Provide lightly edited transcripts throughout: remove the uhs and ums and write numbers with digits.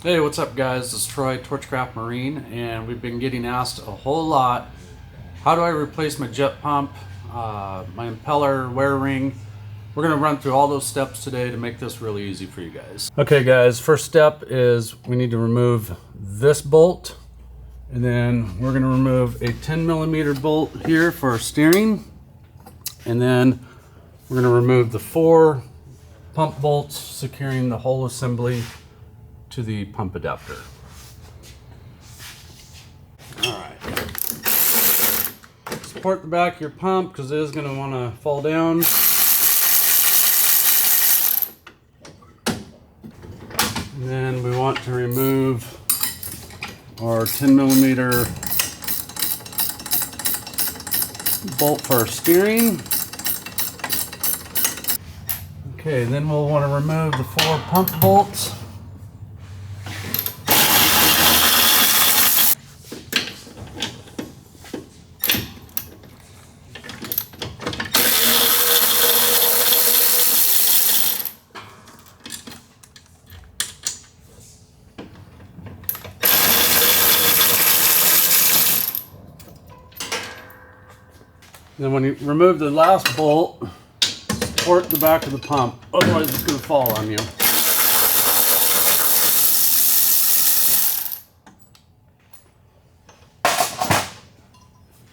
Hey, what's up guys? This is Troy, Torchcraft Marine, and we've been getting asked a whole lot, how do I replace my jet pump, my impeller, wear ring? We're going to run through all those steps today to make this really easy for you guys. Okay guys, first step is we need to remove this bolt, and then we're going to remove a 10mm bolt here for our steering, and then we're going to remove the 4 pump bolts securing the whole assembly to the pump adapter. Alright. Support the back of your pump because it is going to want to fall down. And then we want to remove our 10mm bolt for our steering. Okay, then we'll want to remove the 4 pump bolts. Then when you remove the last bolt, support the back of the pump, otherwise it's going to fall on you.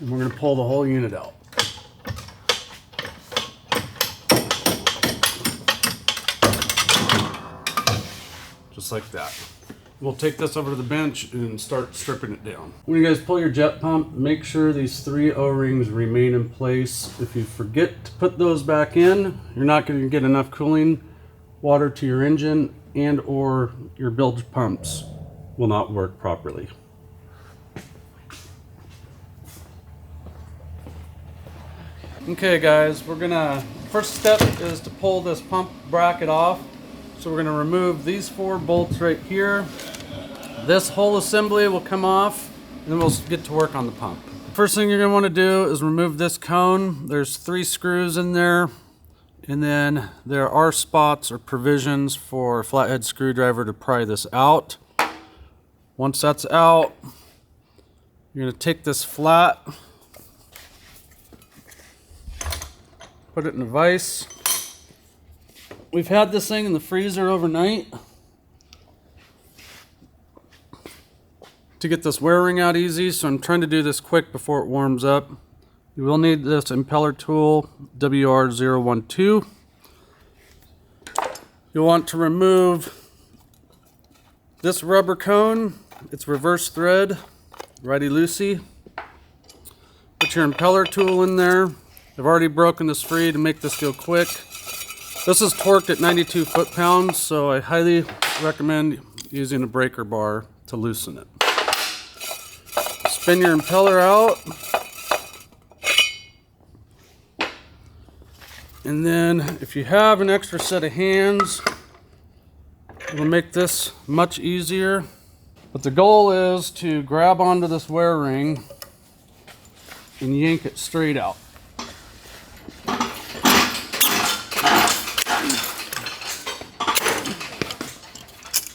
And we're going to pull the whole unit out. Just like that. We'll take this over to the bench and start stripping it down. When you guys pull your jet pump, make sure these 3 O-rings remain in place. If you forget to put those back in, you're not going to get enough cooling water to your engine, and or your bilge pumps will not work properly. Okay guys, first step is to pull this pump bracket off. So we're going to remove these 4 bolts right here. This whole assembly will come off, and then we'll get to work on the pump. First thing you're going to want to do is remove this cone. There's 3 screws in there, and then there are spots or provisions for a flathead screwdriver to pry this out. Once that's out, you're going to take this flat, put it in a vise. We've had this thing in the freezer overnight to get this wear ring out easy, so I'm trying to do this quick before it warms up. You will need this impeller tool, WR012. You'll want to remove this rubber cone. It's reverse thread, righty-loosey. Put your impeller tool in there. I've already broken this free to make this go quick. This is torqued at 92 foot-pounds, so I highly recommend using a breaker bar to loosen it. Spin your impeller out. And then if you have an extra set of hands, it'll make this much easier. But the goal is to grab onto this wear ring and yank it straight out.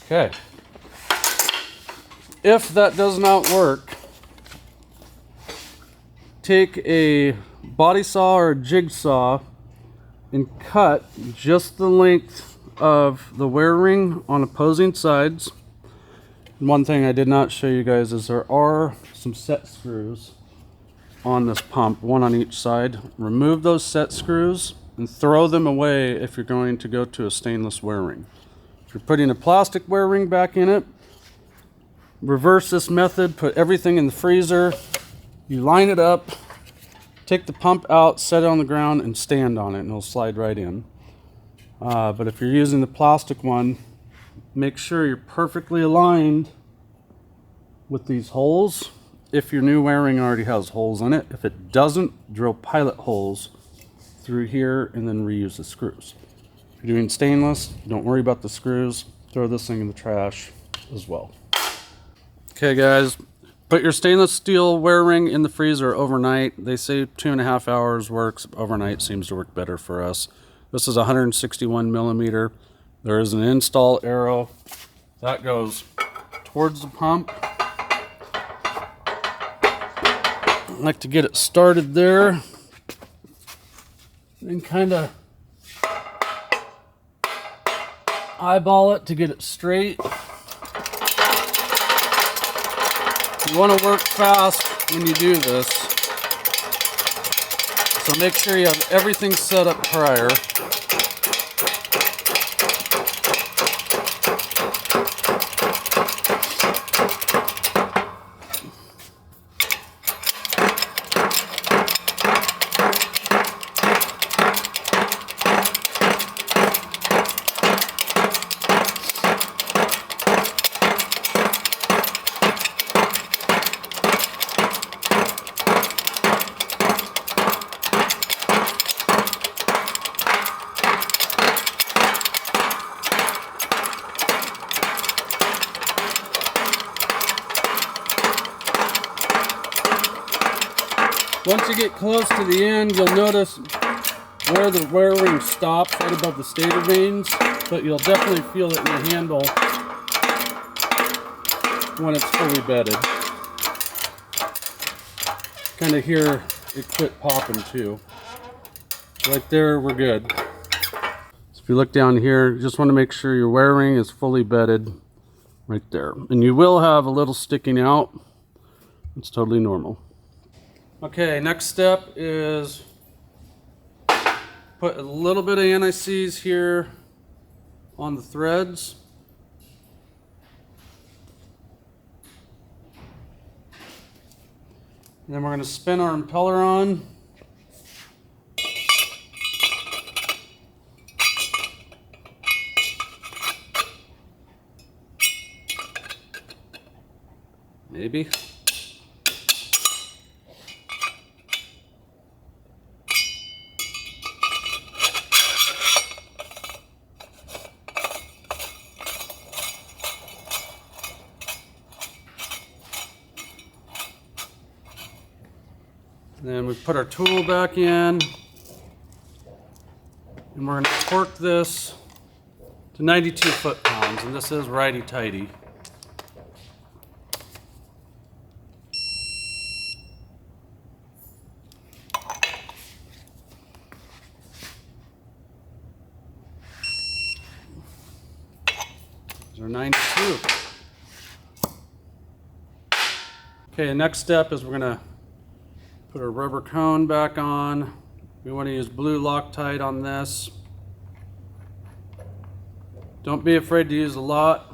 Okay. If that does not work, take a body saw or a jigsaw and cut just the length of the wear ring on opposing sides. And one thing I did not show you guys is there are some set screws on this pump, one on each side. Remove those set screws and throw them away if you're going to go to a stainless wear ring. If you're putting a plastic wear ring back in it, reverse this method, put everything in the freezer, you line it up, take the pump out, set it on the ground, and stand on it, and it'll slide right in. But if you're using the plastic one, make sure you're perfectly aligned with these holes. If your new wear ring already has holes in it, if it doesn't, drill pilot holes through here and then reuse the screws. If you're doing stainless, don't worry about the screws. Throw this thing in the trash as well. Okay guys, put your stainless steel wear ring in the freezer overnight. They say 2.5 hours works. Overnight seems to work better for us. This is 161 millimeter. There is an install arrow that goes towards the pump. I like to get it started there and kind of eyeball it to get it straight. You want to work fast when you do this, so make sure you have everything set up prior. Once you get close to the end, you'll notice where the wear ring stops, right above the stator vanes, but you'll definitely feel it in the handle when it's fully bedded. Kind of hear it quit popping too. Right there, we're good. So if you look down here, you just want to make sure your wear ring is fully bedded right there. And you will have a little sticking out. It's totally normal. Okay, next step is put a little bit of anti-seize here on the threads. And then we're going to spin our impeller on. Maybe. Then we put our tool back in, and we're going to torque this to 92 foot-pounds, and this is righty-tighty. These are 92. Okay, the next step is we're going to put a rubber cone back on. We want to use blue Loctite on this. Don't be afraid to use a lot.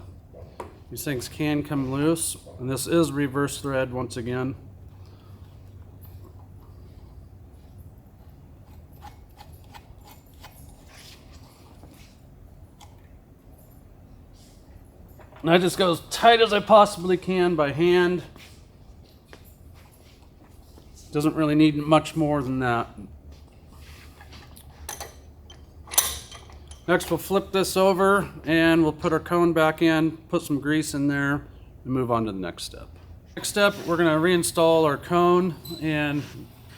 These things can come loose. And this is reverse thread once again. And I just go as tight as I possibly can by hand. Doesn't really need much more than that. Next we'll flip this over and we'll put our cone back in, put some grease in there, and move on to the next step. Next step, we're going to reinstall our cone, and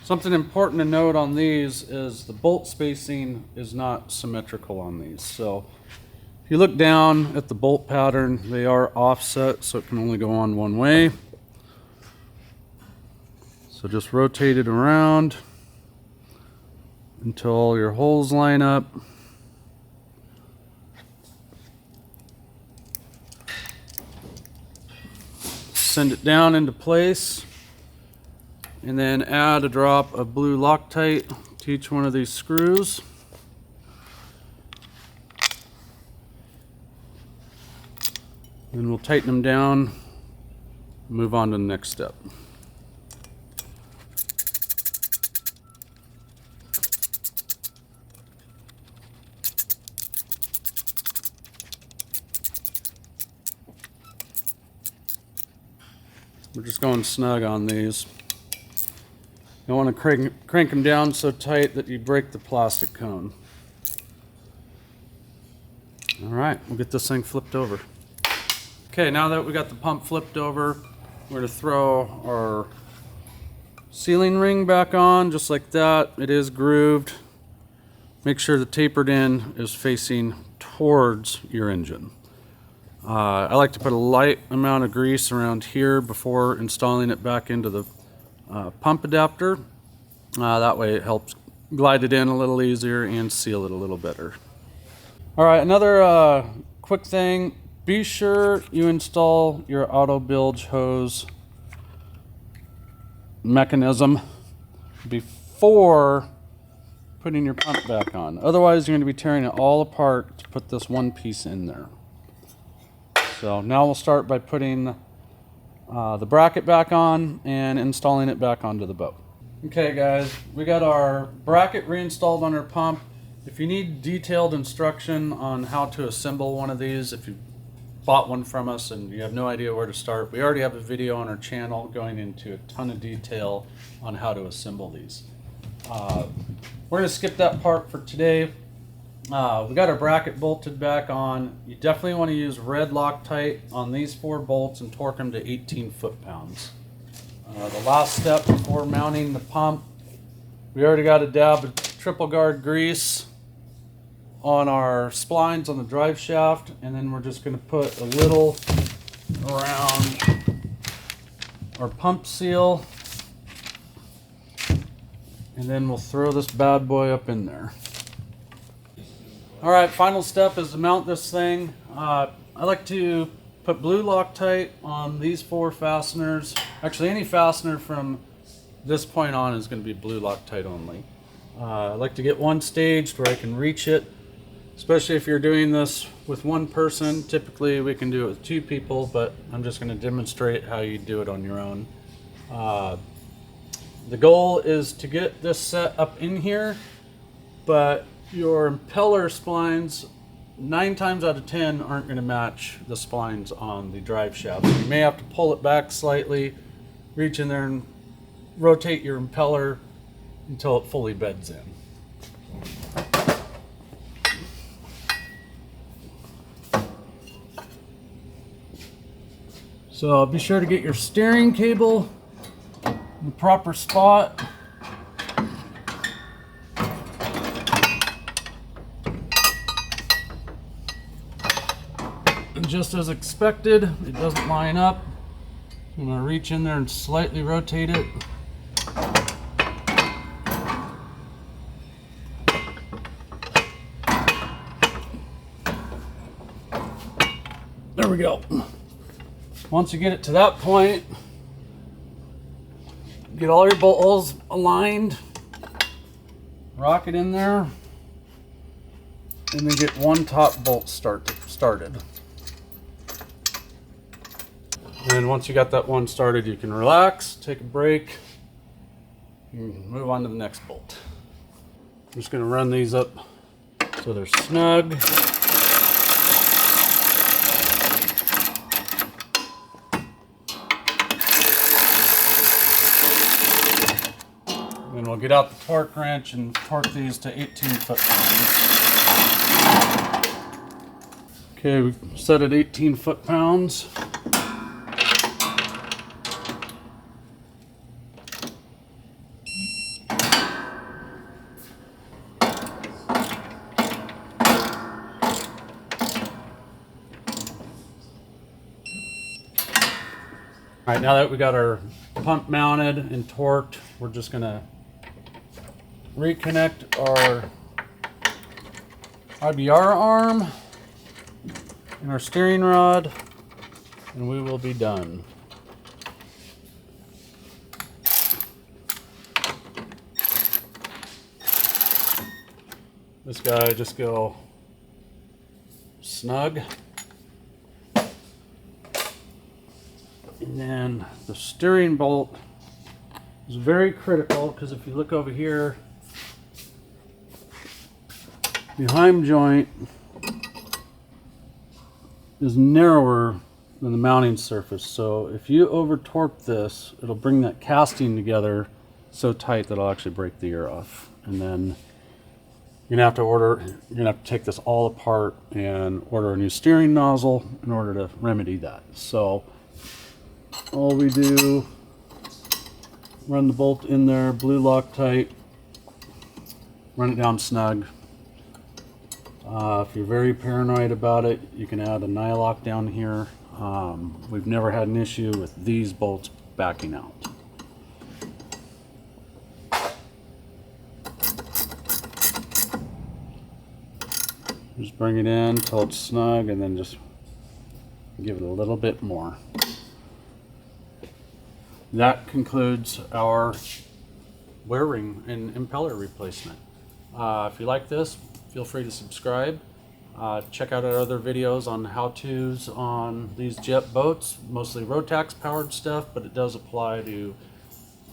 something important to note on these is the bolt spacing is not symmetrical on these. So if you look down at the bolt pattern, they are offset, so it can only go on one way. So just rotate it around until all your holes line up. Send it down into place, and then add a drop of blue Loctite to each one of these screws. And we'll tighten them down and move on to the next step. We're just going snug on these. You don't want to crank them down so tight that you break the plastic cone. All right, we'll get this thing flipped over. Okay, now that we got the pump flipped over, we're going to throw our sealing ring back on just like that. It is grooved. Make sure the tapered end is facing towards your engine. I like to put a light amount of grease around here before installing it back into the pump adapter. That way it helps glide it in a little easier and seal it a little better. All right, another quick thing. Be sure you install your auto bilge hose mechanism before putting your pump back on. Otherwise, you're going to be tearing it all apart to put this one piece in there. So now we'll start by putting the bracket back on and installing it back onto the boat. Okay guys, we got our bracket reinstalled on our pump. If you need detailed instruction on how to assemble one of these, if you bought one from us and you have no idea where to start, we already have a video on our channel going into a ton of detail on how to assemble these. We're going to skip that part for today. We got our bracket bolted back on. You definitely want to use red Loctite on these 4 bolts and torque them to 18 foot-pounds. The last step before mounting the pump, we already got a dab of triple guard grease on our splines on the drive shaft, and then we're just going to put a little around our pump seal, and then we'll throw this bad boy up in there. All right, final step is to mount this thing. I like to put blue Loctite on these 4 fasteners. Actually, any fastener from this point on is going to be blue Loctite only. I like to get one staged where I can reach it, especially if you're doing this with one person. Typically, we can do it with 2 people, but I'm just going to demonstrate how you do it on your own. The goal is to get this set up in here, but your impeller splines 9 times out of 10 aren't going to match the splines on the drive shaft. You may have to pull it back slightly, reach in there and rotate your impeller until it fully beds in. So be sure to get your steering cable in the proper spot. And just as expected, it doesn't line up. I'm going to reach in there and slightly rotate it. There we go. Once you get it to that point, get all your bolt holes aligned, rock it in there, and then get one top bolt started. And once you got that one started, you can relax, take a break, and move on to the next bolt. I'm just going to run these up so they're snug. Then we'll get out the torque wrench and torque these to 18 foot-pounds. Okay, we set at 18 foot-pounds. All right, now that we got our pump mounted and torqued, we're just gonna reconnect our IBR arm and our steering rod, and we will be done. This guy just go snug. And then the steering bolt is very critical, because if you look over here, the heim joint is narrower than the mounting surface. So if you over torque this, it'll bring that casting together so tight that it'll actually break the ear off. And then you're gonna have to take this all apart and order a new steering nozzle in order to remedy that. So all we do, run the bolt in there, blue Loctite, run it down snug, If you're very paranoid about it, you can add a nylock down here. We've never had an issue with these bolts backing out. Just bring it in until it's snug and then just give it a little bit more. That concludes our wear ring and impeller replacement. If you like this, feel free to subscribe. Check out our other videos on how-tos on these jet boats, mostly Rotax powered stuff, but it does apply to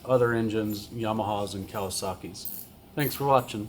other engines, Yamahas and Kawasaki's. Thanks for watching.